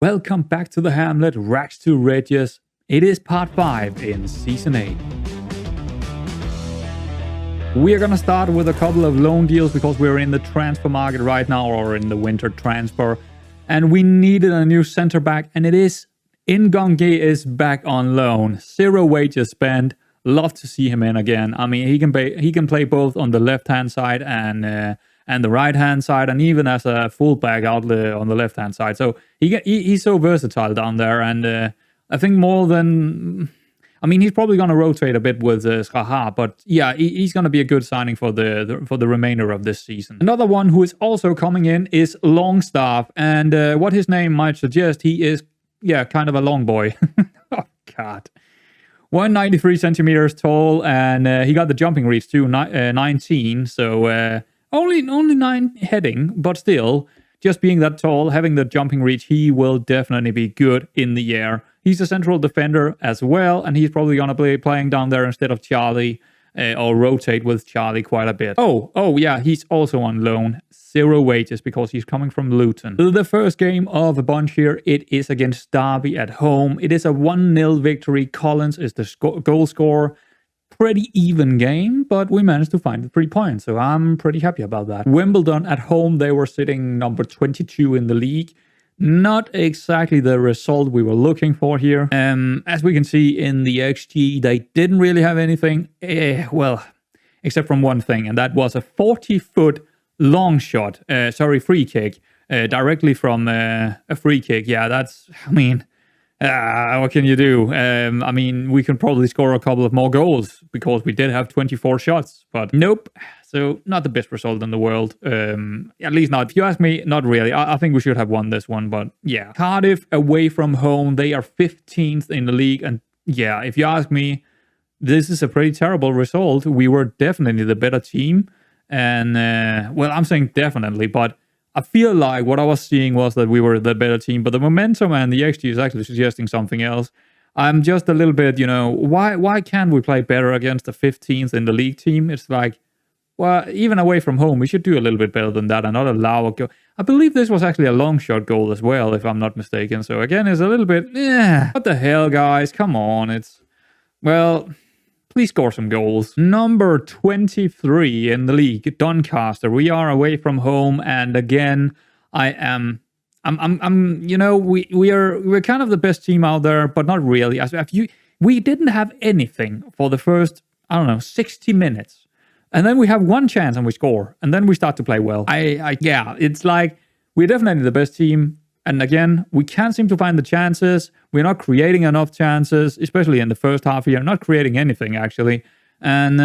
Welcome back to the Hamlet, Rags to Riches. It is part 5 in Season 8. We are going to start with a couple of loan deals because we're in the transfer market right now, or in the winter transfer. And we needed a new center back, and it is Ngongé is back on loan. 0 wages spent. Love to see him in again. I mean, he can play both on the left-hand side and the right-hand side, and even as a fullback out on the left-hand side. So he's so versatile down there, and I think more than... I mean, he's probably going to rotate a bit with Schaha, but yeah, he's going to be a good signing for the remainder of this season. Another one who is also coming in is Longstaff, and what his name might suggest, he is, kind of a long boy. Oh, God. 193 centimeters tall, and he got the jumping reach too, 19, so... Only 9 heading, but still, just being that tall, having the jumping reach, he will definitely be good in the air. He's a central defender as well, and he's probably going to be playing down there instead of Charlie, or rotate with Charlie quite a bit. Oh yeah, he's also on loan. 0 wages because he's coming from Luton. The first game of a bunch here, it is against Derby at home. It is a 1-0 victory. Collins is the goal scorer. Pretty even game, but we managed to find the 3 points, so I'm pretty happy about that. Wimbledon at home, they were sitting number 22 in the league. Not exactly the result we were looking for here. As we can see in the XG, they didn't really have anything, well, except from one thing, and that was a 40-foot long shot, free kick, directly from a free kick. Yeah, that's, I mean... what can you do? I mean, we can probably score a couple of more goals because we did have 24 shots, but nope. So not the best result in the world. At least not. If you ask me, not really. I think we should have won this one, but yeah. Cardiff away from home. They are 15th in the league. And yeah, if you ask me, this is a pretty terrible result. We were definitely the better team. And, well, I'm saying definitely, but I feel like what I was seeing was that we were the better team, but the momentum and the XG is actually suggesting something else. I'm just a little bit, why can't we play better against the 15th in the league team? It's like, well, even away from home, we should do a little bit better than that and not allow a goal. I believe this was actually a long shot goal as well, if I'm not mistaken. So again, it's a little bit, what the hell, guys? Come on. It's, well... Please score some goals. Number 23 in the league, Doncaster. We are away from home, and again, we're kind of the best team out there, but not really. We didn't have anything for the first, 60 minutes, and then we have one chance and we score, and then we start to play well. It's like we're definitely the best team. And again, we can't seem to find the chances. We're not creating enough chances, especially in the first half here. Not creating anything, actually. And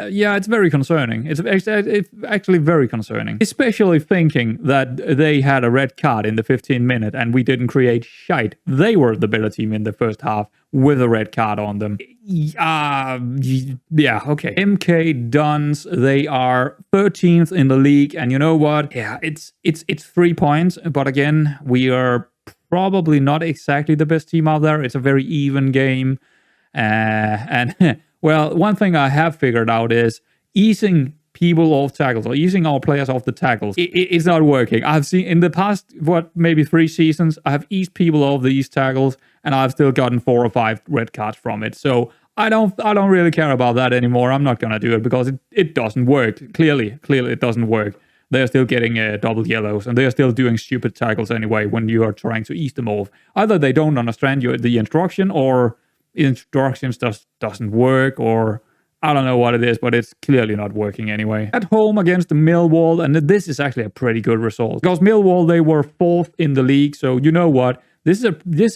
it's very concerning. It's actually very concerning. Especially thinking that they had a red card in the 15th minute and we didn't create shite. They were the better team in the first half with a red card on them. Okay. MK Duns, they are 13th in the league. And you know what? Yeah, it's 3 points. But again, we are probably not exactly the best team out there. It's a very even game. Well, one thing I have figured out is easing people off tackles or easing our players off the tackles. It's not working. I've seen in the past, maybe 3 seasons, I have eased people off these tackles and I've still gotten 4 or 5 red cards from it. So I don't really care about that anymore. I'm not going to do it because it doesn't work. Clearly it doesn't work. They're still getting double yellows and they're still doing stupid tackles anyway when you are trying to ease them off. Either they don't understand the instruction or... instructions doesn't work, or I don't know what it is, but it's clearly not working anyway. At home against Millwall, and this is actually a pretty good result because Millwall, they were 4th in the league, so you know what, this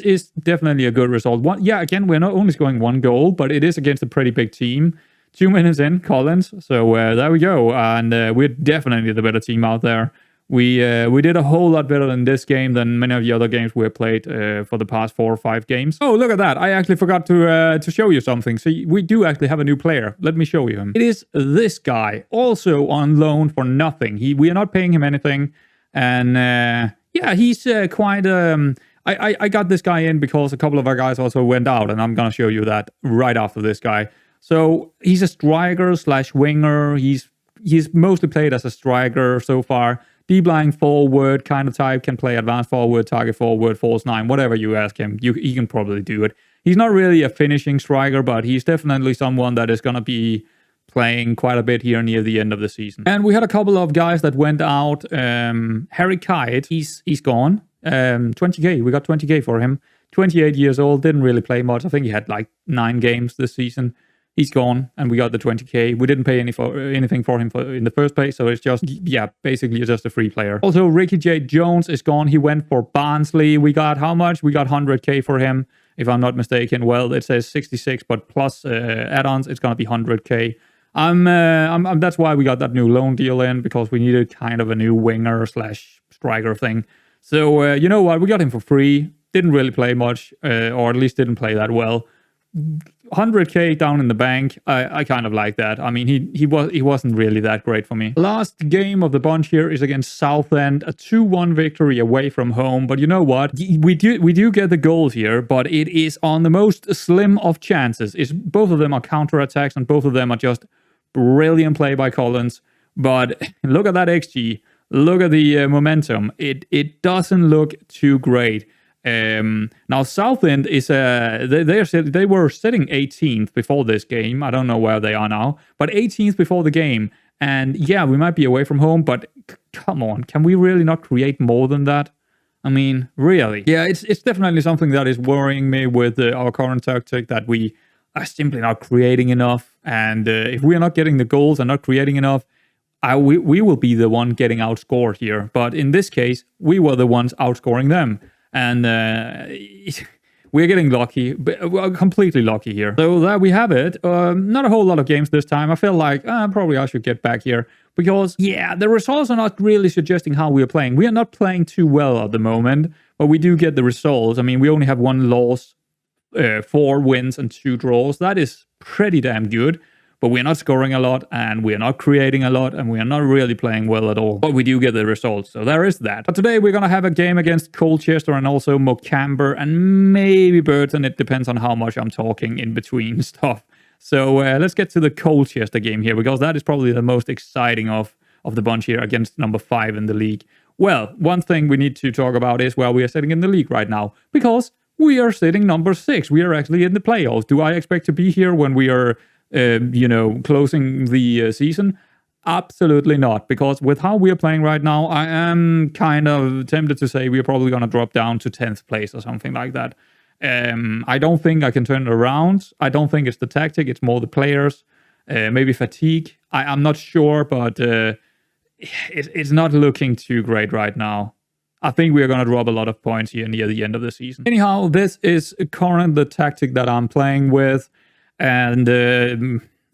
is definitely a good result. Again, we're not only scoring 1 goal, but it is against a pretty big team. 2 minutes in, Collins, so there we go, and we're definitely the better team out there. We did a whole lot better in this game than many of the other games we have played for the past 4 or 5 games. Oh, look at that. I actually forgot to show you something. So we do actually have a new player. Let me show you him. It is this guy, also on loan for nothing. We are not paying him anything. And he's quite... I got this guy in because a couple of our guys also went out. And I'm going to show you that right after this guy. So he's a striker / winger. He's mostly played as a striker so far. deep lying forward kind of type, can play advanced forward, target forward, false nine, whatever you ask him, he can probably do it. He's not really a finishing striker, but he's definitely someone that is going to be playing quite a bit here near the end of the season. And we had a couple of guys that went out. Harry Kite, he's gone. 20k, we got 20k for him. 28 years old, didn't really play much. I think he had like 9 games this season. He's gone, and we got the 20k. We didn't pay anything for him in the first place, so it's just, yeah, basically just a free player. Also, Ricky J. Jones is gone. He went for Barnsley. We got how much? We got 100k for him, if I'm not mistaken. Well, it says 66, but plus add-ons, it's going to be 100k. That's why we got that new loan deal in, because we needed kind of a new winger / striker thing. So, you know what? We got him for free. Didn't really play much, or at least didn't play that well. 100k down in the bank. I kind of like that. I mean, he wasn't really that great for me. Last game of the bunch here is against Southend, a 2-1 victory away from home. But you know what? We do get the goal here, but it is on the most slim of chances. Both of them are counterattacks, and both of them are just brilliant play by Collins. But look at that XG. Look at the momentum. It doesn't look too great. Now Southend is they were sitting 18th before this game. I don't know where they are now, but 18th before the game. And yeah, we might be away from home, but come on, can we really not create more than that? I mean, really? Yeah, it's definitely something that is worrying me with our current tactic, that we are simply not creating enough. And if we are not getting the goals and not creating enough, we will be the one getting outscored here. But in this case, we were the ones outscoring them. And we're getting lucky, completely lucky here. So there we have it. Not a whole lot of games this time. I feel like probably I should get back here. Because, yeah, the results are not really suggesting how we are playing. We are not playing too well at the moment, but we do get the results. I mean, we only have 1 loss, 4 wins, and 2 draws. That is pretty damn good. But we're not scoring a lot, and we're not creating a lot, and we are not really playing well at all. But we do get the results, so there is that. But today we're going to have a game against Colchester and also Morecambe and maybe Burton. It depends on how much I'm talking in between stuff. So let's get to the Colchester game here, because that is probably the most exciting of the bunch here against number 5 in the league. Well, one thing we need to talk about is where we are sitting in the league right now, because we are sitting number 6. We are actually in the playoffs. Do I expect to be here when we are closing the season? Absolutely not, because with how we are playing right now, I am kind of tempted to say we are probably going to drop down to 10th place or something like that. I don't think I can turn it around. I don't think it's the tactic, it's more the players, maybe fatigue. I'm not sure, but it's not looking too great right now. I think we are going to drop a lot of points here near the end of the season. Anyhow, this is currently the tactic that I'm playing with. And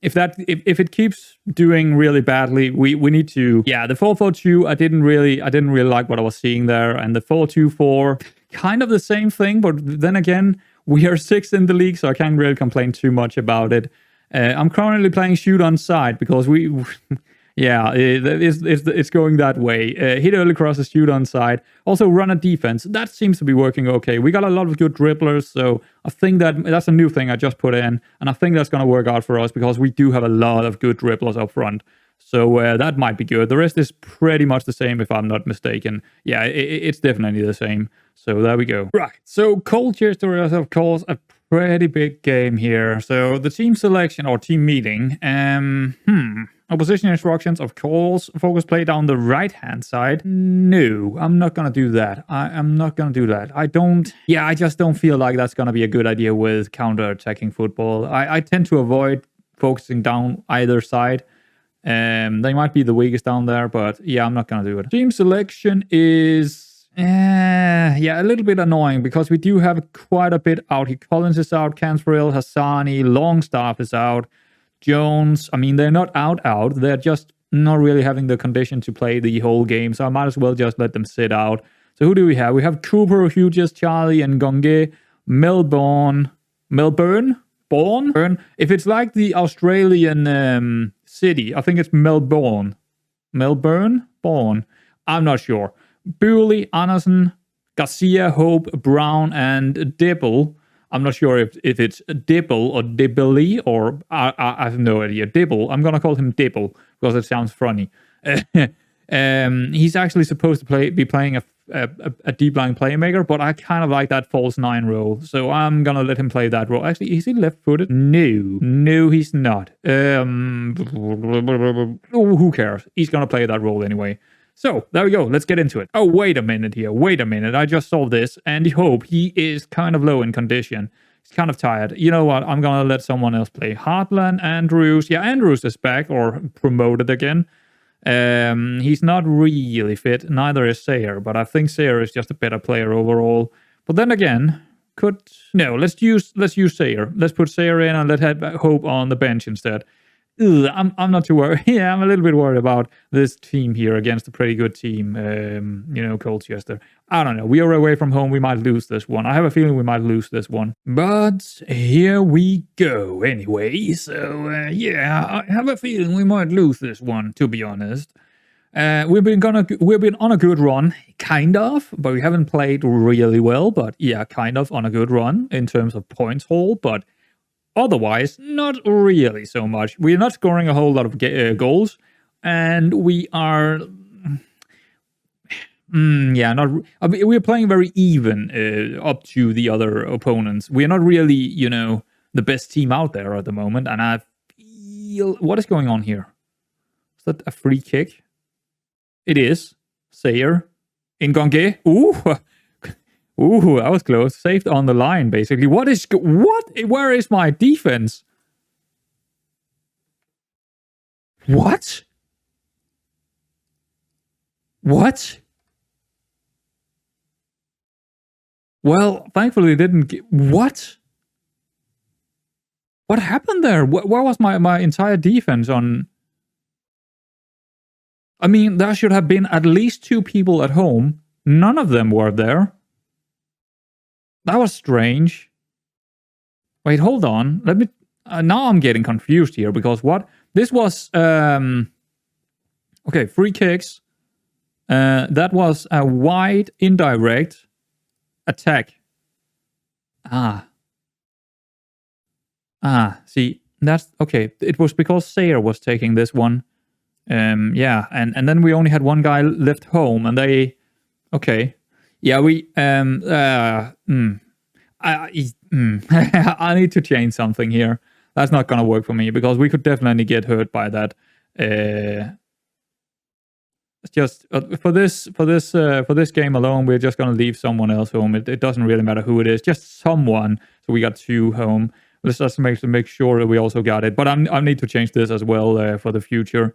if it keeps doing really badly, we need to, yeah, the 4-4-2, I didn't really like what I was seeing there, and the 4-2-4, kind of the same thing, but then again, we are 6th in the league, so I can't really complain too much about it. I'm currently playing shoot on side because yeah, it's going that way. Hit early crosses, shoot on side. Also run a defense. That seems to be working okay. We got a lot of good dribblers, so I think that's a new thing I just put in, and I think that's going to work out for us because we do have a lot of good dribblers up front. So that might be good. The rest is pretty much the same if I'm not mistaken. Yeah, it's definitely the same. So there we go. Right, so Colchester is of course a pretty big game here. So the team selection or team meeting. Opposition instructions, of course. Focus play down the right-hand side. No, I'm not going to do that. I'm not going to do that. I just don't feel like that's going to be a good idea with counter-attacking football. I tend to avoid focusing down either side. They might be the weakest down there, but yeah, I'm not going to do it. Team selection is... a little bit annoying because we do have quite a bit out here. Collins is out, Cansfrill, Hassani, Longstaff is out. Jones, I mean, they're not out. They're just not really having the condition to play the whole game, so I might as well just let them sit out. So who do we have? We have Cooper, Hughes, Charlie, and Gonge. Melbourne. If it's like the Australian city, I think it's Melbourne. I'm not sure. Bewley, Anderson, Garcia, Hope, Brown, and Dibble. I'm not sure if it's Dibble or Dibbly, or I have no idea. Dibble. I'm going to call him Dibble because it sounds funny. He's actually supposed to be playing a deep line playmaker, but I kind of like that false 9 role, so I'm gonna let him play that role. Actually, is he left-footed? No, he's not. Who cares? He's gonna play that role anyway. So, there we go. Let's get into it. Oh, wait a minute here. Wait a minute. I just saw this, and hope he is kind of low in condition. He's kind of tired. You know what? I'm gonna let someone else play. Heartland, Andrews. Yeah, Andrews is back, or promoted again. He's not really fit. Neither is Sayer, but I think Sayer is just a better player overall. But then again, let's use Sayer. Let's put Sayer in and let Hope on the bench instead. I'm not too worried. Yeah, I'm a little bit worried about this team here against a pretty good team. Colchester. I don't know. We are away from home. We might lose this one. I have a feeling we might lose this one. But here we go anyway. So, I have a feeling we might lose this one, to be honest. We've been on a good run, kind of, but we haven't played really well. But yeah, kind of on a good run in terms of points haul, but otherwise, not really so much. We're not scoring a whole lot of goals, and we are... we're playing very even up to the other opponents. We're not really, the best team out there at the moment, and I feel... What is going on here? Is that a free kick? It is. Sayer. In Gonge. Ooh, that was close. Saved on the line, basically. What? Where is my defense? What? Well, thankfully it didn't get... What? What happened there? Where was my entire defense on... I mean, there should have been at least 2 people at home. None of them were there. That was strange. Wait, hold on. Let me... now I'm getting confused here, because what? This was... okay, free kicks. That was a wide, indirect attack. See, that's... Okay, it was because Sayer was taking this one. And then we only had one guy left home, and they... Okay. Yeah, we... I need to change something here. That's not gonna work for me, because we could definitely get hurt by that. It's just for this game alone, we're just gonna leave someone else home. It doesn't really matter who it is, just someone. So we got 2 home. Let's just make sure that we also got it. But I need to change this as well for the future.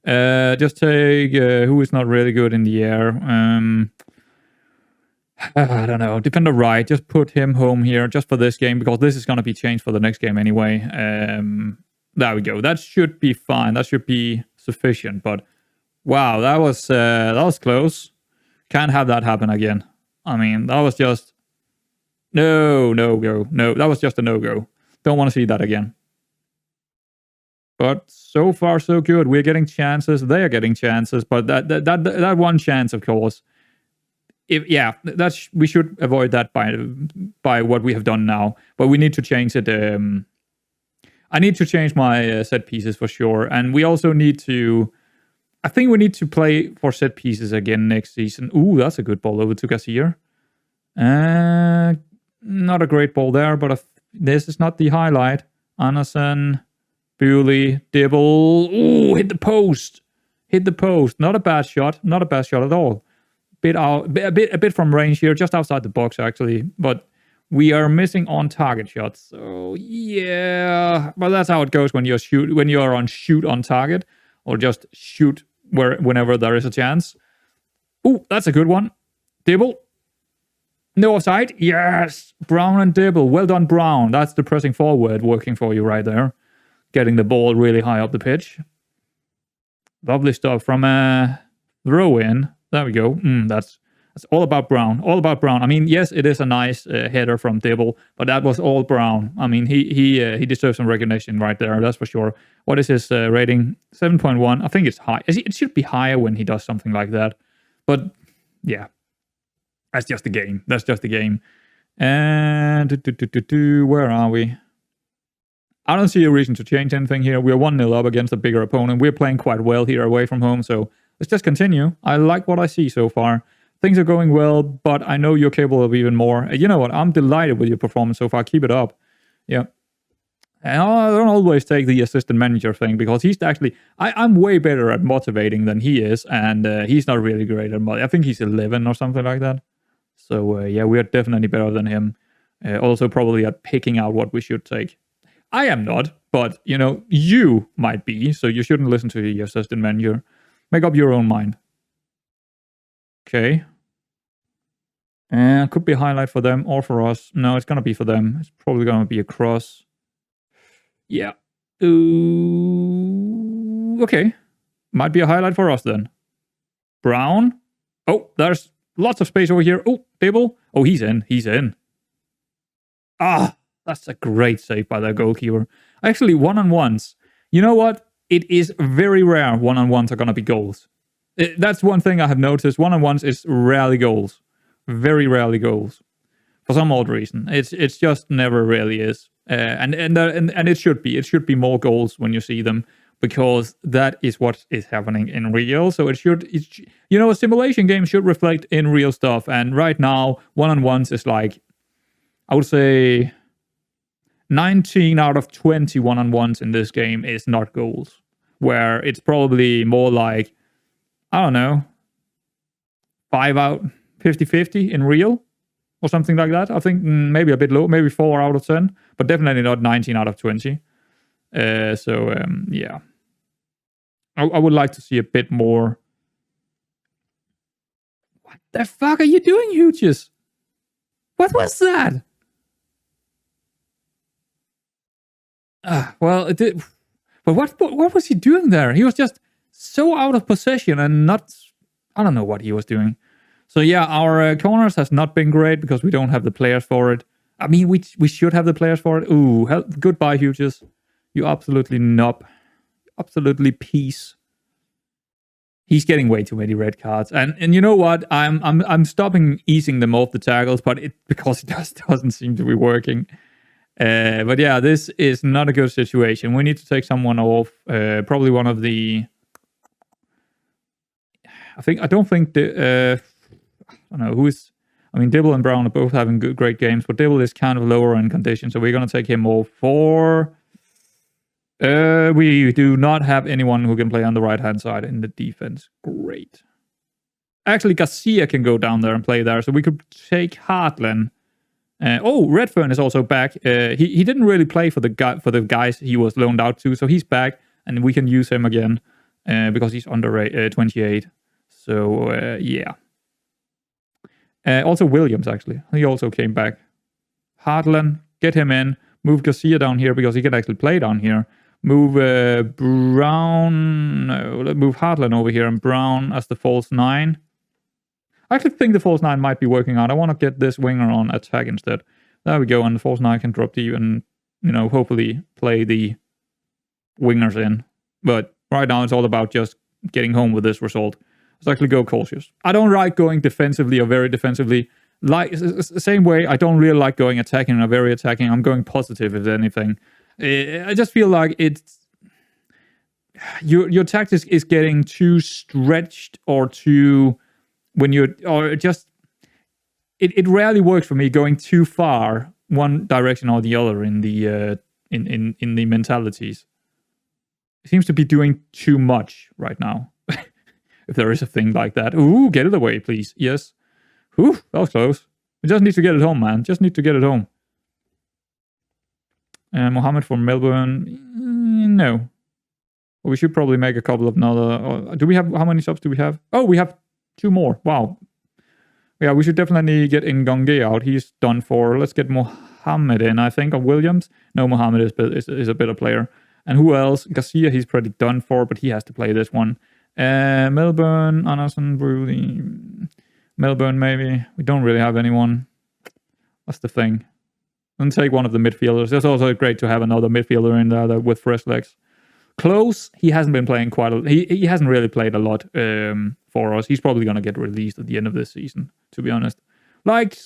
Just take who is not really good in the air. I don't know. Defender right. Just put him home here just for this game, because this is going to be changed for the next game anyway. There we go. That should be fine. That should be sufficient. But wow, that was close. Can't have that happen again. I mean, that was just no go. No, that was just a no go. Don't want to see that again. But so far so good. We're getting chances. They are getting chances. But that one chance, of course. We should avoid that by what we have done now. But we need to change it. I need to change my set pieces for sure. And we also need to... I think we need to play for set pieces again next season. Ooh, that's a good ball over to Gassier. Not a great ball there, but this is not the highlight. Anderson, Bewley, Dibble. Ooh, hit the post. Not a bad shot. Not a bad shot at all. A bit from range here, just outside the box actually, but we are missing on target shots. So yeah, but that's how it goes when you're on shoot on target, or just shoot whenever there is a chance. Ooh, that's a good one. Dibble. No offside. Yes, Brown and Dibble. Well done, Brown. That's the pressing forward working for you right there, getting the ball really high up the pitch. Lovely stuff from a throw in. There we go. That's all about Brown. All about Brown. I mean, yes, it is a nice header from Dibble, but that was all Brown. I mean, he deserves some recognition right there. That's for sure. What is his rating? 7.1. I think it's high. It should be higher when he does something like that. But yeah, that's just the game. That's just the game. And where are we? I don't see a reason to change anything here. We're 1-0 up against a bigger opponent. We're playing quite well here away from home, so let's just continue. I like what I see so far. Things are going well, but I know you're capable of even more. You know what? I'm delighted with your performance so far. Keep it up. Yeah. And I don't always take the assistant manager thing because he's actually... I'm way better at motivating than he is, and he's not really great at motivating. I think he's 11 or something like that. So, yeah, we are definitely better than him. Also probably at picking out what we should take. I am not, but, you know, you might be, so you shouldn't listen to the assistant manager. Make up your own mind. Okay. Could be a highlight for them or for us. No, it's going to be for them. It's probably going to be a cross. Yeah. Ooh, okay. Might be a highlight for us then. Brown. Oh, there's lots of space over here. Oh, Dibble. Oh, he's in. He's in. Ah, that's a great save by the goalkeeper. Actually, one-on-ones. You know what? It is very rare one-on-ones are going to be goals. That's one thing I have noticed. One-on-ones is rarely goals. Very rarely goals. For some odd reason. It's just never really is. And it should be. It should be more goals when you see them. Because that is what is happening in real. So a simulation game should reflect in real stuff. And right now, one-on-ones is like, I would say 19 out of 20 one-on-ones in this game is not goals. Where it's probably more like, I don't know, 50-50 in real or something like that. I think maybe a bit low, maybe 4 out of 10, but definitely not 19 out of 20. Yeah. I would like to see a bit more. What the fuck are you doing, Hughes? What was that? Well, it did. But what was he doing there? He was just so out of possession and not... I don't know what he was doing. So yeah, our corners has not been great because we don't have the players for it. I mean, we should have the players for it. Ooh, goodbye, Hughes. You absolutely knob. Absolutely peace. He's getting way too many red cards. And you know what? I'm stopping easing them off the tackles, but because it just doesn't seem to be working. But yeah, this is not a good situation. We need to take someone off. Probably one of the... I don't think the... I don't know who is... I mean, Dibble and Brown are both having great games, but Dibble is kind of lower in condition, so we're going to take him off for... we do not have anyone who can play on the right-hand side in the defense. Great. Actually, Garcia can go down there and play there, so we could take Hartland. Redfern is also back. He didn't really play for the guys he was loaned out to, so he's back, and we can use him again because he's under 28. So, yeah. Also Williams, actually. He also came back. Hartland, get him in. Move Garcia down here because he can actually play down here. Move Brown... No, let's move Hartland over here and Brown as the false 9. I actually think the false 9 might be working out. I want to get this winger on attack instead. There we go, and the false 9 can drop deep and, hopefully play the wingers in. But right now it's all about just getting home with this result. Let's actually go cautious. I don't like going defensively or very defensively. Like same way, I don't really like going attacking or very attacking. I'm going positive, if anything. I just feel like it's... Your tactics is getting too stretched or too... It rarely works for me going too far one direction or the other in the in the mentalities. It seems to be doing too much right now. If there is a thing like that. Ooh, get it away, please. Yes. Ooh, that was close. We just need to get it home, man. Just need to get it home. Mohammed for Melbourne. No. Well, we should probably make a couple of another... do we have... How many subs do we have? Oh, we have 2 more. Wow. Yeah, we should definitely get Ngongé out. He's done for. Let's get Mohammed in, I think, or Williams. No, Mohammed is a better player. And who else? Garcia, he's pretty done for, but he has to play this one. Melbourne, Anderson, Brewley. Melbourne, maybe. We don't really have anyone. That's the thing. And take one of the midfielders. It's also great to have another midfielder in there with fresh legs. Close, he hasn't been playing he hasn't really played a lot for us. He's probably going to get released at the end of this season, to be honest. Like,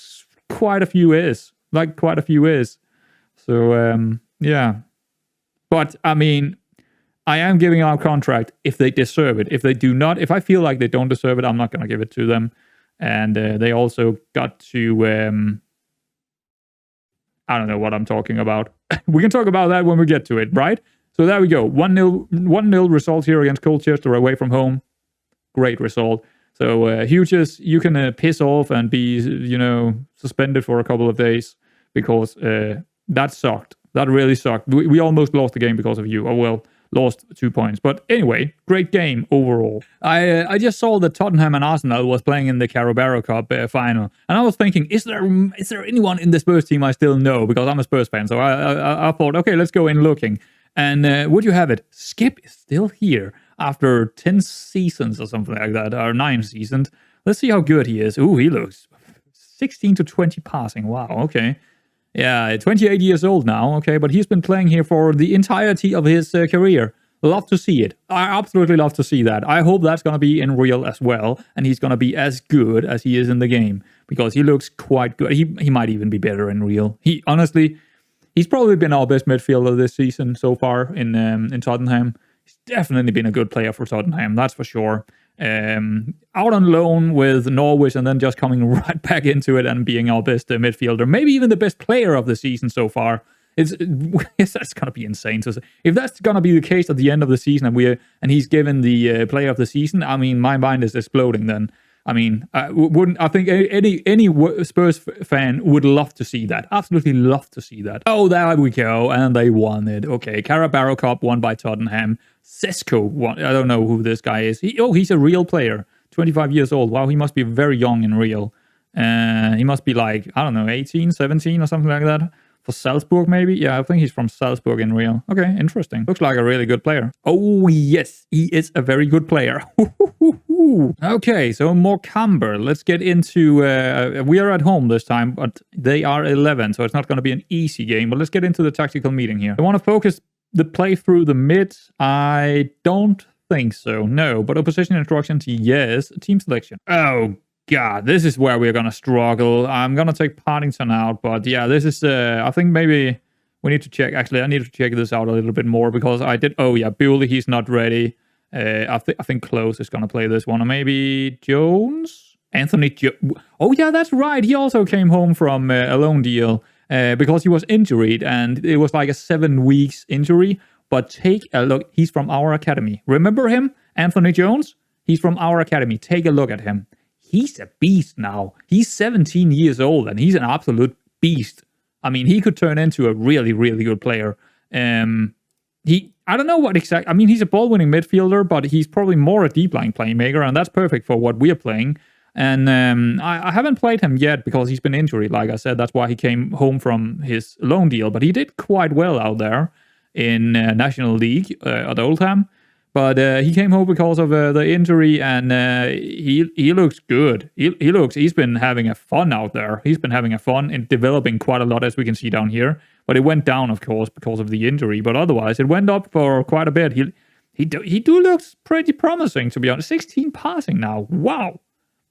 quite a few is. So, yeah. But, I mean, I am giving out contract if they deserve it. If they do not, if I feel like they don't deserve it, I'm not going to give it to them. And they also got to... I don't know what I'm talking about. We can talk about that when we get to it, right? So there we go. 1-0 result here against Colchester away from home. Great result. So Hughes, you can piss off and be, suspended for a couple of days because that sucked. That really sucked. We almost lost the game because of you. Oh, well, lost 2 points. But anyway, great game overall. I just saw that Tottenham and Arsenal was playing in the Carabao Cup final. And I was thinking, is there anyone in the Spurs team I still know? Because I'm a Spurs fan. So I thought, okay, let's go in looking. And would you have it? Skip is still here after 10 seasons or something like that, or 9 seasons. Let's see how good he is. Ooh, he looks 16 to 20 passing. Wow, okay. Yeah, 28 years old now, okay, but he's been playing here for the entirety of his career. Love to see it. I absolutely love to see that. I hope that's going to be in real as well, and he's going to be as good as he is in the game, because he looks quite good. He might even be better in real. He's probably been our best midfielder this season so far in Tottenham. He's definitely been a good player for Tottenham, that's for sure. Out on loan with Norwich and then just coming right back into it and being our best midfielder, maybe even the best player of the season so far. That's going to be insane. So if that's going to be the case at the end of the season and he's given the player of the season, I mean, my mind is exploding then. I mean, I think any Spurs fan would love to see that. Absolutely love to see that. Oh, there we go. And they won it. Okay, Carabao Cup won by Tottenham. Sesko won. I don't know who this guy is. He's a real player. 25 years old. Wow, he must be very young in real. He must be like, I don't know, 18, 17 or something like that. For Salzburg, maybe? Yeah, I think he's from Salzburg in real. Okay, interesting. Looks like a really good player. Oh, yes, he is a very good player. Okay, so Morecambe. Let's get into... we are at home this time, but they are 11, so it's not going to be an easy game. But let's get into the tactical meeting here. I want to focus the play through the mid. I don't think so, no. But opposition instructions, yes. Team selection. Oh, God, this is where we're going to struggle. I'm going to take Partington out, but yeah, this is, I think maybe we need to check. Actually, I need to check this out a little bit more because I did, oh yeah, Bewley, he's not ready. I think Close is going to play this one, or maybe Jones? Oh yeah, that's right. He also came home from a loan deal because he was injured, and it was like a 7 weeks injury. But take a look, he's from our academy. Remember him? Anthony Jones? He's from our academy. Take a look at him. He's a beast now. He's 17 years old and he's an absolute beast. I mean, he could turn into a really, really good player. I don't know what exactly... I mean, he's a ball-winning midfielder, but he's probably more a deep-line playmaker, and that's perfect for what we're playing. And I haven't played him yet because he's been injured. Like I said, that's why he came home from his loan deal. But he did quite well out there in National League at Oldham. But he came home because of the injury, and he looks good. He's been having a fun out there. He's been having a fun and developing quite a lot, as we can see down here. But it went down, of course, because of the injury. But otherwise, it went up for quite a bit. He do looks pretty promising, to be honest. 16 passing now. Wow.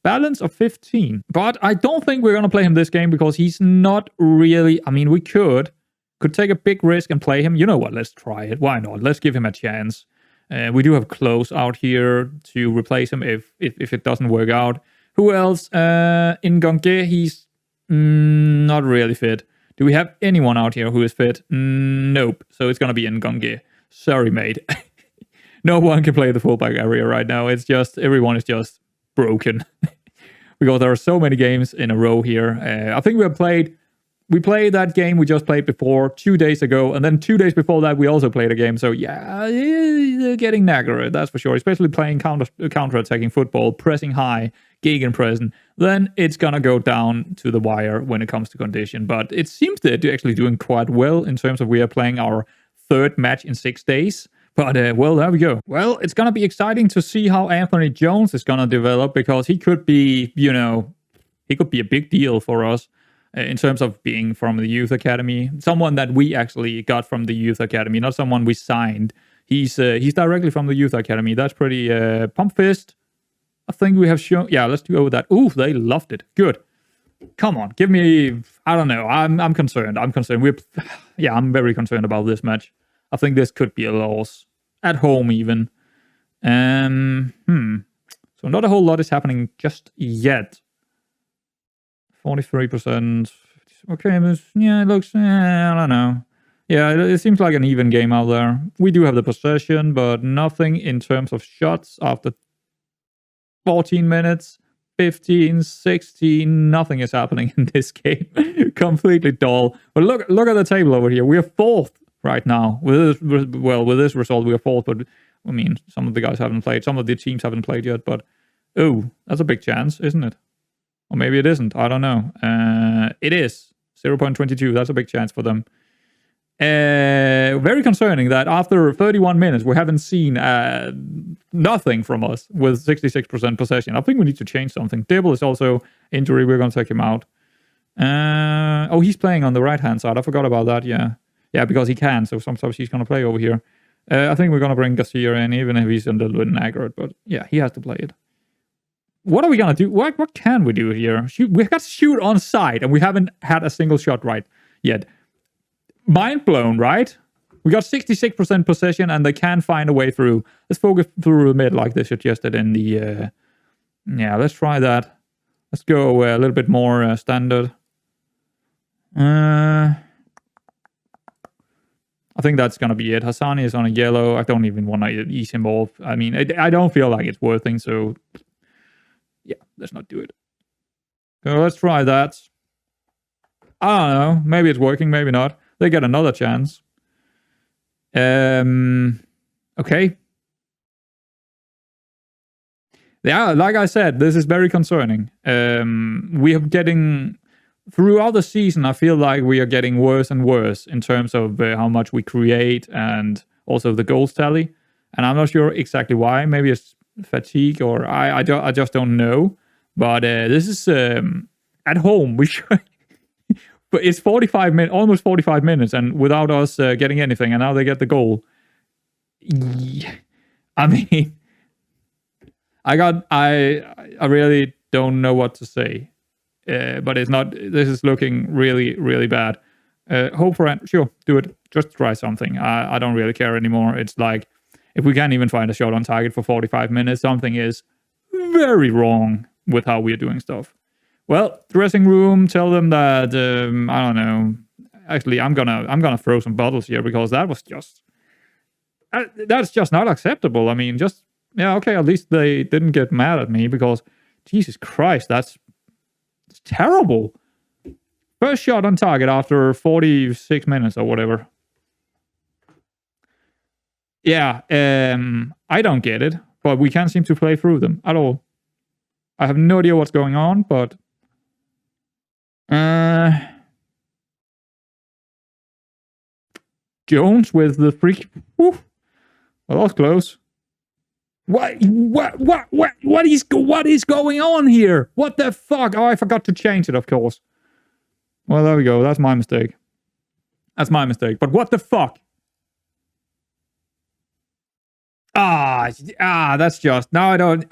Balance of 15. But I don't think we're going to play him this game because he's not really... I mean, we could take a big risk and play him. You know what? Let's try it. Why not? Let's give him a chance. We do have Close out here to replace him if it doesn't work out. Who else? In Gonge, he's not really fit. Do we have anyone out here who is fit? Nope. So it's going to be in Gonge. Sorry, mate. No one can play the fullback area right now. It's just, everyone is just broken. Because there are so many games in a row here. I think we played that game we just played before 2 days ago, and then 2 days before that we also played a game. So yeah, getting knackered, that's for sure. Especially playing counter-attacking football, pressing high, gegenpressing. Then it's gonna go down to the wire when it comes to condition. But it seems that they're actually doing quite well in terms of we are playing our 3rd match in 6 days. But, well, there we go. Well, it's gonna be exciting to see how Anthony Jones is gonna develop, because he could be, he could be a big deal for us. In terms of being from the youth academy, someone that we actually got from the youth academy, not someone we signed. He's directly from the youth academy. That's pretty pump fist. I think we have shown. Yeah, let's go with that. Ooh, they loved it. Good. Come on, give me. I don't know. I'm concerned. I'm very concerned about this match. I think this could be a loss. at home even. So not a whole lot is happening just yet. 43%. Okay, yeah, it looks, I don't know. Yeah, it seems like an even game out there. We do have the possession, but nothing in terms of shots after 14 minutes, 15, 16, nothing is happening in this game. Completely dull. But look at the table over here. We are 4th right now. With this result, we are 4th, but I mean, some of the guys haven't played. Some of the teams haven't played yet, but that's a big chance, isn't it? Or maybe it isn't. I don't know. It is 0.22. That's a big chance for them. Very concerning that after 31 minutes, we haven't seen nothing from us with 66% possession. I think we need to change something. Dibble is also injury. We're going to take him out. He's playing on the right-hand side. I forgot about that, yeah. Yeah, because he can, so sometimes he's going to play over here. I think we're going to bring Garcia in, even if he's a little bit inaccurate. But yeah, he has to play it. What are we going to do? What can we do here? We got to shoot on side, and we haven't had a single shot right yet. Mind blown, right? We got 66% possession, and they can find a way through. Let's focus through the mid like they suggested in the... yeah, let's try that. Let's go a little bit more standard. I think that's going to be it. Hassani is on a yellow. I don't even want to ease him off. I mean, I don't feel like it's worth it, so... yeah, let's not do it. So let's try that. I don't know. Maybe it's working, maybe not. They get another chance. Okay. Yeah, like I said, this is very concerning. We are getting... throughout the season, I feel like we are getting worse and worse in terms of how much we create and also the goals tally. And I'm not sure exactly why. Maybe it's fatigue or I just don't know. But this is at home. We should... but it's 45 minutes, almost 45 minutes, and without us getting anything, and now they get the goal. Yeah. I mean, I really don't know what to say. But it's not. This is looking really, really bad. Hope for sure, do it. Just try something. I don't really care anymore. It's like if we can't even find a shot on target for 45 minutes, something is very wrong with how we're doing stuff. Well, dressing room. Tell them that I don't know. Actually, I'm gonna throw some bottles here because that was just that's just not acceptable. I mean, just yeah, okay. At least they didn't get mad at me because Jesus Christ, that's terrible. First shot on target after 46 minutes or whatever. Yeah, I don't get it, but we can't seem to play through them at all. I have no idea what's going on, but Jones with the freak. Well, that was close. What is going on here? What the fuck? Oh, I forgot to change it, of course. Well, there we go. That's my mistake. But what the fuck? That's just... no, I don't...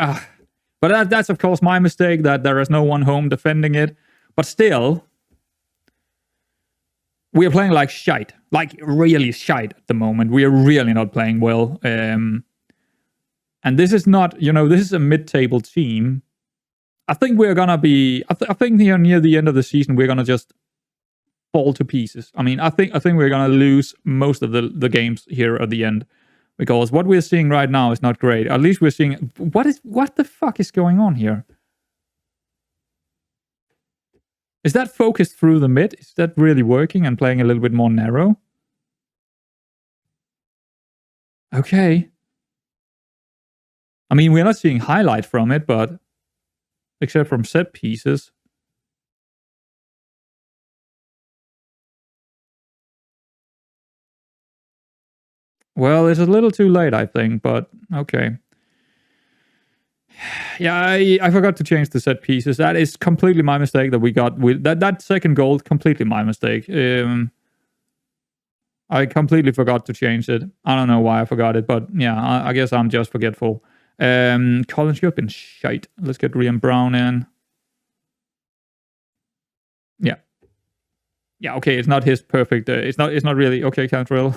But that's, of course, my mistake that there is no one home defending it. But still... we are playing like shite. Like, really shite at the moment. We are really not playing well. And this is not, this is a mid-table team. I think we're going to be... I think near the end of the season, we're going to just fall to pieces. I mean, I think we're going to lose most of the games here at the end. Because what we're seeing right now is not great. At least we're seeing... what the fuck is going on here? Is that focused through the mid? Is that really working and playing a little bit more narrow? Okay. I mean, we're not seeing highlight from it, but except from set pieces. Well, it's a little too late, I think, but okay. Yeah, I forgot to change the set pieces. That is completely my mistake that we got with that second goal. Completely my mistake. I completely forgot to change it. I don't know why I forgot it, but yeah, I guess I'm just forgetful. Collins, you've been shite. Let's get Rian Brown in. Yeah. Okay, it's not his perfect... it's not really... okay, Cantrell.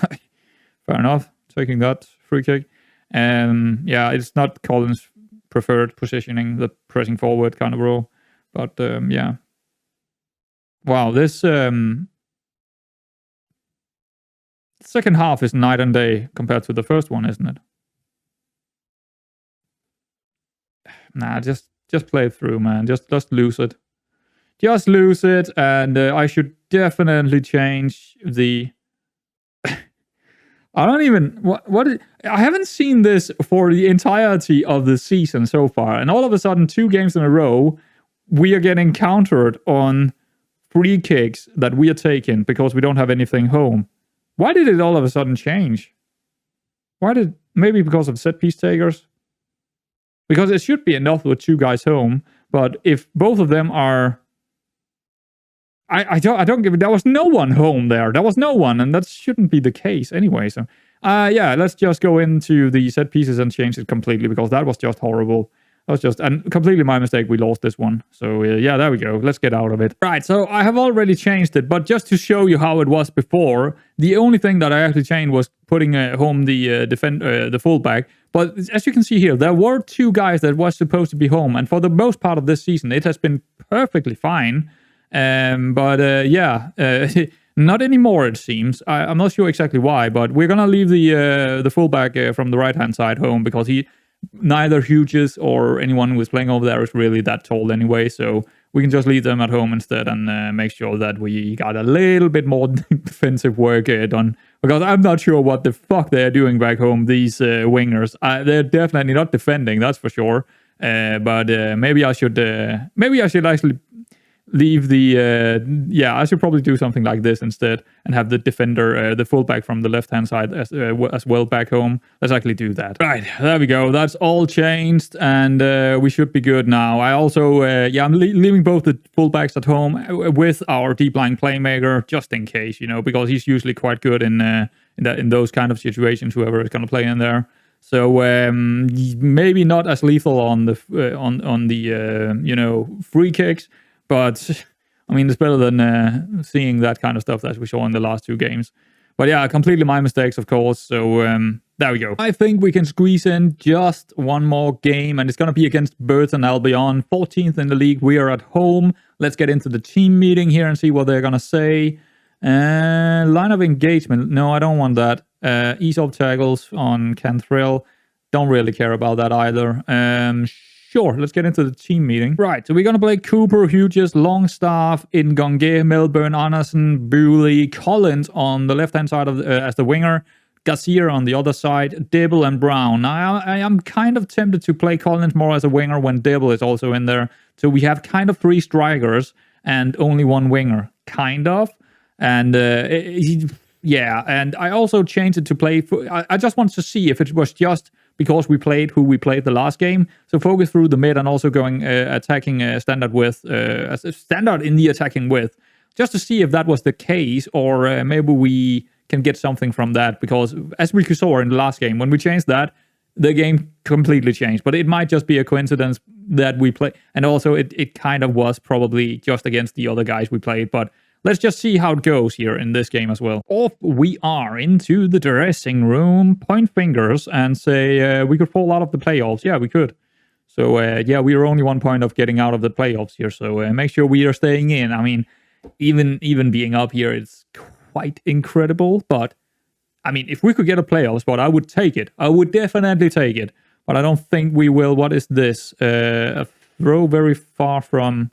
Fair enough. Taking that free kick. Yeah, it's not Collins' preferred positioning, the pressing forward kind of role. But yeah. Wow, this second half is night and day compared to the first one, isn't it? Nah, just play it through, man. Just lose it. Just lose it, and I should definitely change the... I don't even... I haven't seen this for the entirety of the season so far, and all of a sudden, 2 games in a row, we are getting countered on free kicks that we are taking because we don't have anything home. Why did it all of a sudden change? Maybe because of set piece takers? Because it should be enough with 2 guys home, but if both of them are... I don't give it. There was no one home there. There was no one, and that shouldn't be the case anyway. So, yeah, let's just go into the set pieces and change it completely, because that was just horrible. That was just, and completely my mistake, we lost this one. So, yeah, there we go. Let's get out of it. Right, so I have already changed it, but just to show you how it was before, the only thing that I actually changed was putting home the fullback. But as you can see here, there were 2 guys that was supposed to be home, and for the most part of this season, it has been perfectly fine. But yeah, not anymore, it seems. I'm not sure exactly why, but we're gonna leave the fullback from the right-hand side home, because neither Hughes or anyone who is playing over there is really that tall anyway, so we can just leave them at home instead and make sure that we got a little bit more defensive work done, because I'm not sure what the fuck they're doing back home, these wingers. They're definitely not defending, that's for sure. But maybe I should actually leave the... yeah, I should probably do something like this instead and have the defender, the fullback from the left-hand side as well back home. Let's actually do that. Right, there we go. That's all changed, and we should be good now. I also... yeah, I'm leaving both the fullbacks at home with our deep-line playmaker, just in case, you know, because he's usually quite good in those kind of situations, whoever is going to play in there. So maybe not as lethal on the you know, free kicks, but I mean, it's better than seeing that kind of stuff that we saw in the last 2 games. But yeah, completely my mistakes, of course. So there we go. I think we can squeeze in just one more game, and it's going to be against Burton Albion, 14th in the league. We are at home. Let's get into the team meeting here and see what they're going to say. Line of engagement. No, I don't want that. Ease of tackles on Cantrell. Don't really care about that either. Sure, let's get into the team meeting. Right, so we're going to play Cooper, Hughes, Longstaff, Ngonge, Melbourne, Anderson, Bewley, Collins on the left-hand side of as the winger, Garcia on the other side, Dibble and Brown. Now, I am kind of tempted to play Collins more as a winger when Dibble is also in there. So we have kind of 3 strikers and only 1 winger, kind of. And yeah, and I also changed it to play... I just wanted to see if it was just... because we played who we played the last game. So focus through the mid and also going attacking standard width, standard in the attacking width, just to see if that was the case, or maybe we can get something from that, because as we saw in the last game, when we changed that, the game completely changed. But it might just be a coincidence that we play, and also it kind of was probably just against the other guys we played, but let's just see how it goes here in this game as well. Off we are into the dressing room, point fingers, and say we could fall out of the playoffs. Yeah, we could. So, yeah, we are only 1 point of getting out of the playoffs here. So make sure we are staying in. I mean, even being up here, it's quite incredible. But, I mean, if we could get a playoff spot, I would take it. I would definitely take it. But I don't think we will. What is this? A throw very far from...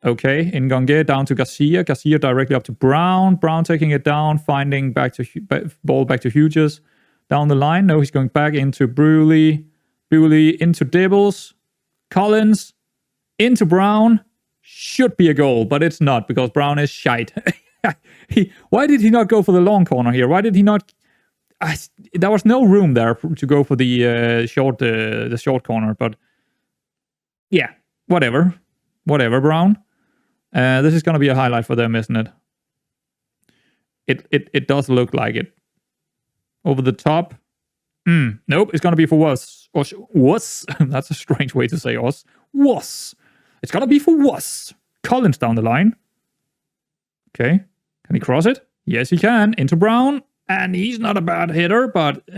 Okay, Ngonge down to Garcia. Garcia directly up to Brown. Brown taking it down, finding ball back to Hughes. Down the line. No, he's going back into Bewley. Bewley into Dibbles. Collins. Into Brown. Should be a goal, but it's not, because Brown is shite. Why did he not go for the long corner here? Why did he not... there was no room there to go for the short corner, but... yeah, whatever. Whatever, Brown. This is going to be a highlight for them, isn't it? It does look like it. Over the top. Nope, it's going to be for us. Was. That's a strange way to say us. Was. It's going to be for was. Collins down the line. Okay. Can he cross it? Yes, he can. Into Brown. and he's not a bad hitter, but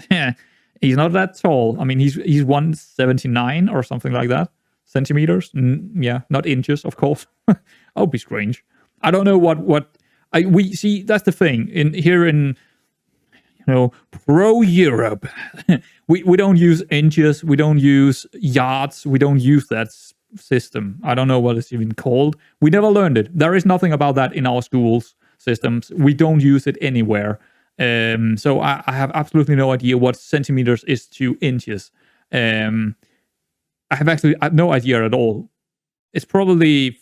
he's not that tall. I mean, he's 179 or something like that. Centimeters? Yeah, not inches, of course. That would be strange. I don't know what we see. That's the thing here in pro Europe. we don't use inches. We don't use yards. We don't use that system. I don't know what it's even called. We never learned it. There is nothing about that in our schools systems. We don't use it anywhere. So I have absolutely no idea what centimeters is to inches. I have no idea at all. It's probably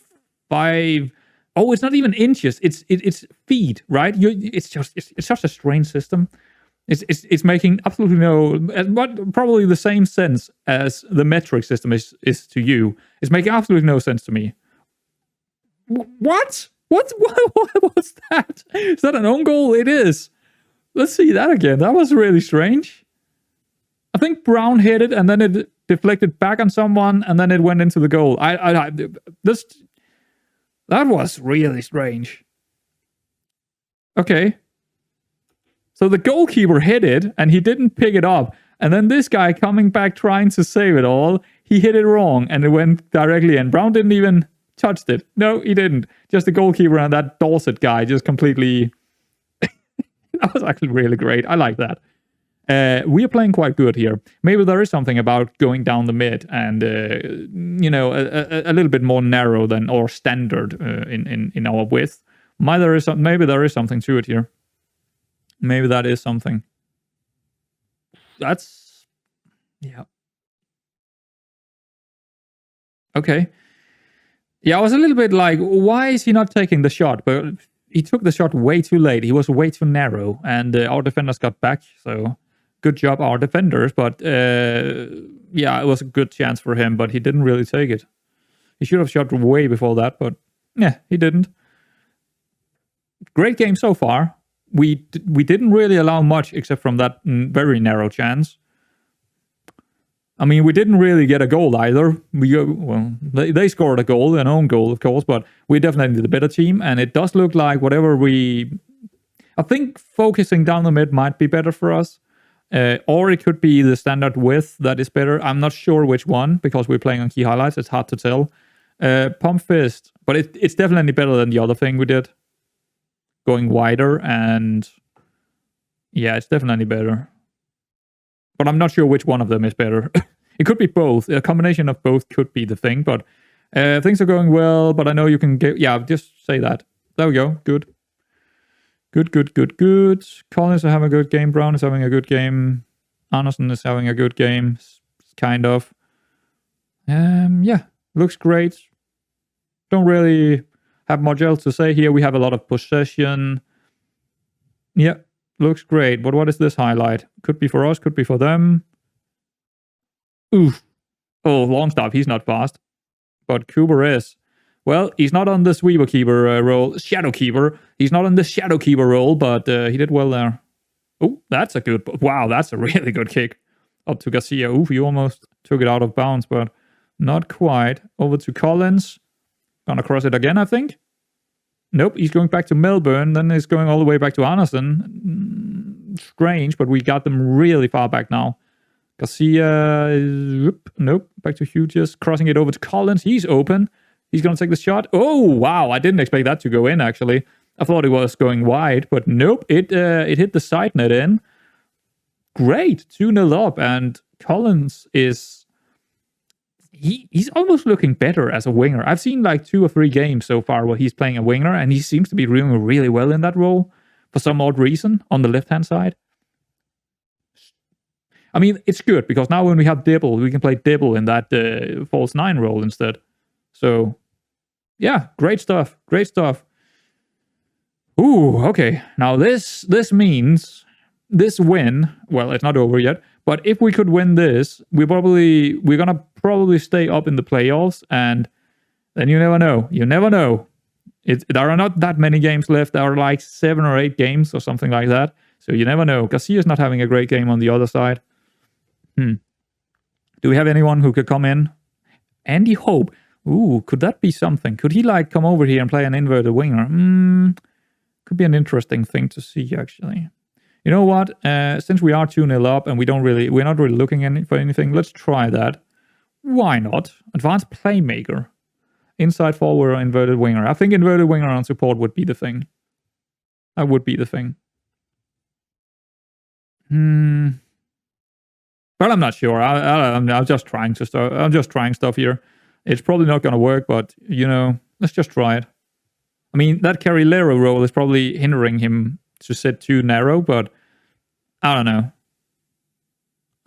5. Oh, it's not even inches. It's feet, right? It's just a strange system. It's making absolutely no, but probably the same sense as the metric system is to you. It's making absolutely no sense to me. What? What's that? Is that an own goal? It is. Let's see that again. That was really strange. I think Brown hit it and then it deflected back on someone and then it went into the goal. That was really strange. Okay. So the goalkeeper hit it and he didn't pick it up. And then this guy coming back trying to save it all, he hit it wrong and it went directly in. Brown didn't even touch it. No, he didn't. Just the goalkeeper and that Dorset guy just completely... That was actually really great. I like that. We are playing quite good here. Maybe there is something about going down the mid and, a little bit more narrow than or standard in our width. Maybe there is something to it here. Maybe that is something. That's... Yeah. Okay. Yeah, I was a little bit like, why is he not taking the shot? But he took the shot way too late. He was way too narrow. And our defenders got back, so... Good job, our defenders, but it was a good chance for him, but he didn't really take it. He should have shot way before that, but yeah, he didn't. Great game so far. We didn't really allow much except from that very narrow chance. I mean, we didn't really get a goal either. They scored a goal, an own goal, of course, but we definitely the better team, and it does look like I think focusing down the mid might be better for us. Or it could be the standard width that is better. I'm not sure which one, because we're playing on key highlights. It's hard to tell. Pump fist. But it's definitely better than the other thing we did. Going wider and... Yeah, it's definitely better. But I'm not sure which one of them is better. It could be both. A combination of both could be the thing. But things are going well. But I know you can get... Yeah, just say that. There we go. Good. Good. Collins is having a good game. Brown is having a good game. Anderson is having a good game. Kind of. Looks great. Don't really have much else to say here. We have a lot of possession. Yeah, looks great. But what is this highlight? Could be for us, could be for them. Oof. Oh, Longstaff, he's not fast. But Cooper is. Well, he's not on the sweeper keeper role. Shadow keeper. He's not on the shadow keeper role, but he did well there. Oh, that's a good... Wow, that's a really good kick. Up to Garcia. Oof, he almost took it out of bounds, but not quite. Over to Collins. Gonna cross it again, I think. Nope, he's going back to Melbourne. Then he's going all the way back to Anderson. Strange, but we got them really far back now. Garcia... Nope, back to Hughes. Crossing it over to Collins. He's open. He's going to take the shot. Oh, wow. I didn't expect that to go in, actually. I thought it was going wide, but nope. It hit the side net in. Great. 2-0 up. And Collins is... He's almost looking better as a winger. I've seen like 2 or 3 games so far where he's playing a winger, and he seems to be doing really well in that role for some odd reason on the left-hand side. I mean, it's good, because now when we have Dibble, we can play Dibble in that false 9 role instead. So... Yeah, great stuff. Ooh, okay. Now this means this win, well, it's not over yet, but if we could win this, we're gonna probably stay up in the playoffs, and then you never know. There are not that many games left. There are like 7 or 8 games or something like that. So you never know. Garcia's not having a great game on the other side. Do we have anyone who could come in? Andy Hope. Ooh, could that be something? Could he like come over here and play an inverted winger? Could be an interesting thing to see, actually. You know what? Since we are 2-0 up and we're not really looking for anything, let's try that. Why not? Advanced playmaker. Inside forward or inverted winger. I think inverted winger on support would be the thing. That would be the thing. But I'm not sure. I'm just trying to start. I'm just trying stuff here. It's probably not going to work, but, you know, let's just try it. I mean, that Carrilero role is probably hindering him to sit too narrow, but I don't know.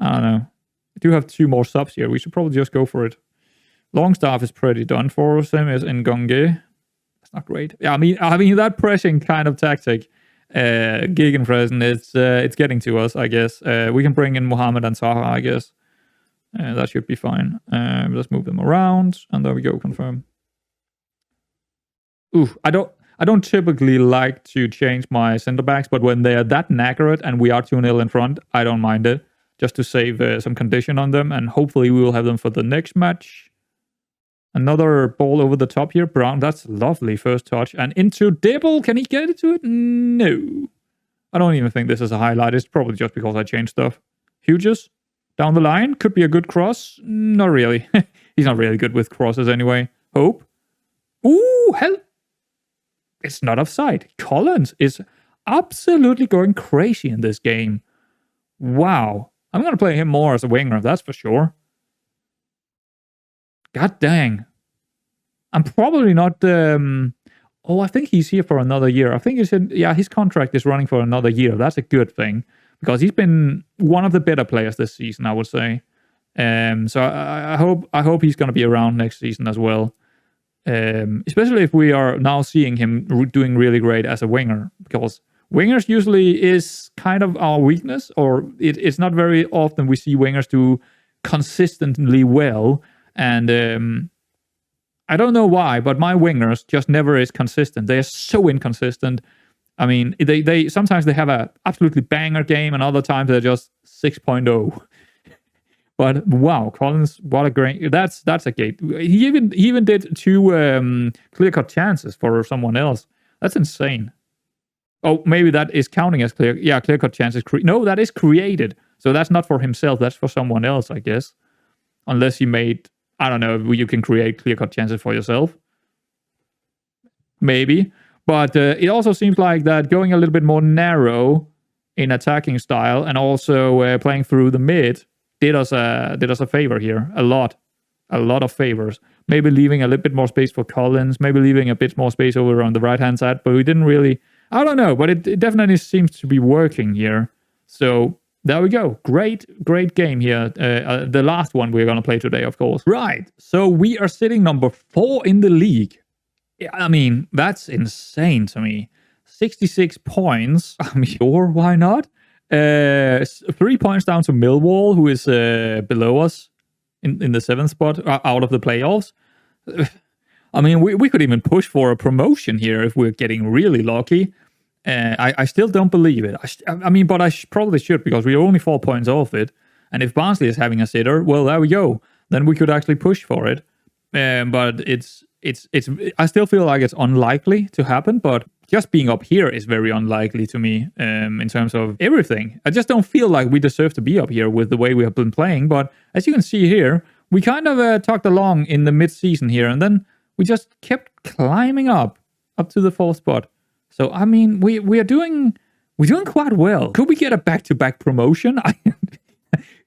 I do have 2 more subs here. We should probably just go for it. Longstaff is pretty done for, same as Ngongé. That's not great. Yeah, I mean that pressing kind of tactic, gegenpressing, it's getting to us, I guess. We can bring in Mohammed and Saha, I guess. That should be fine. Let's move them around, and there we go, confirm. Ooh, I don't typically like to change my center backs, but when they are that accurate and we are 2-0 in front, I don't mind it. Just to save some condition on them, and hopefully we will have them for the next match. Another ball over the top here. Brown, that's lovely first touch. And into Dibble. Can he get it to it? No. I don't even think this is a highlight. It's probably just because I changed stuff. Hughes down the line. Could be a good cross. Not really. He's not really good with crosses anyway. Hope. Ooh, hell. It's not offside. Collins is absolutely going crazy in this game. Wow. I'm going to play him more as a winger, that's for sure. God dang. I'm probably not... I think he's here for another year. I think his contract is running for another year. That's a good thing. Because he's been one of the better players this season, I would say. So I hope he's going to be around next season as well. Especially if we are now seeing him doing really great as a winger. Because wingers usually is kind of our weakness. Or it's not very often we see wingers do consistently well. And I don't know why, but my wingers just never is consistent. They are so inconsistent. I mean, they sometimes they have a absolutely banger game, and other times they're just 6.0. But wow, Collins, what a great! That's a gate. He even did 2 clear-cut chances for someone else. That's insane. Oh, maybe that is counting as clear. Yeah, clear-cut chances. No, that is created. So that's not for himself. That's for someone else, I guess. Unless he made. I don't know if you can create clear-cut chances for yourself. Maybe. But it also seems like that going a little bit more narrow in attacking style and also playing through the mid did us a favor here. A lot of favors. Maybe leaving a little bit more space for Collins. Maybe leaving a bit more space over on the right-hand side. But we didn't really... I don't know. But it definitely seems to be working here. So... there we go. Great game here. The last one we're going to play today, of course. Right. So we are sitting number 4 in the league. I mean, that's insane to me. 66 points. I mean, sure, why not? 3 points down to Millwall, who is below us in the 7th spot out of the playoffs. I mean, we could even push for a promotion here if we're getting really lucky. I still don't believe it. I mean, but I probably should, because we're only 4 points off it. And if Barnsley is having a sitter, well, there we go. Then we could actually push for it. But it's. I still feel like it's unlikely to happen. But just being up here is very unlikely to me in terms of everything. I just don't feel like we deserve to be up here with the way we have been playing. But as you can see here, we kind of tugged along in the mid-season here, and then we just kept climbing up to the 4th spot. So, I mean, we're doing quite well. Could we get a back-to-back promotion?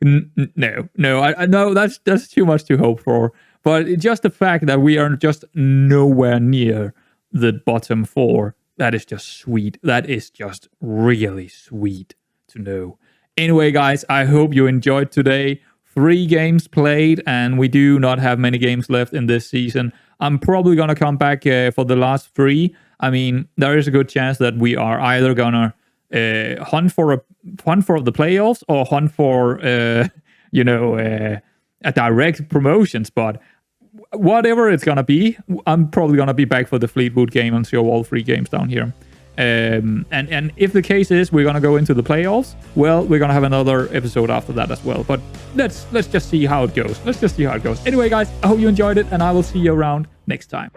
No, that's too much to hope for. But just the fact that we are just nowhere near the bottom 4, that is just sweet. That is just really sweet to know. Anyway, guys, I hope you enjoyed today. 3 games played, and we do not have many games left in this season. I'm probably going to come back for the last 3. I mean, there is a good chance that we are either gonna hunt for the playoffs or hunt for a direct promotion spot. Whatever it's gonna be, I'm probably gonna be back for the Fleetwood game and show all 3 games down here. And if the case is we're gonna go into the playoffs, well, we're gonna have another episode after that as well. But let's just see how it goes. Anyway, guys, I hope you enjoyed it, and I will see you around next time.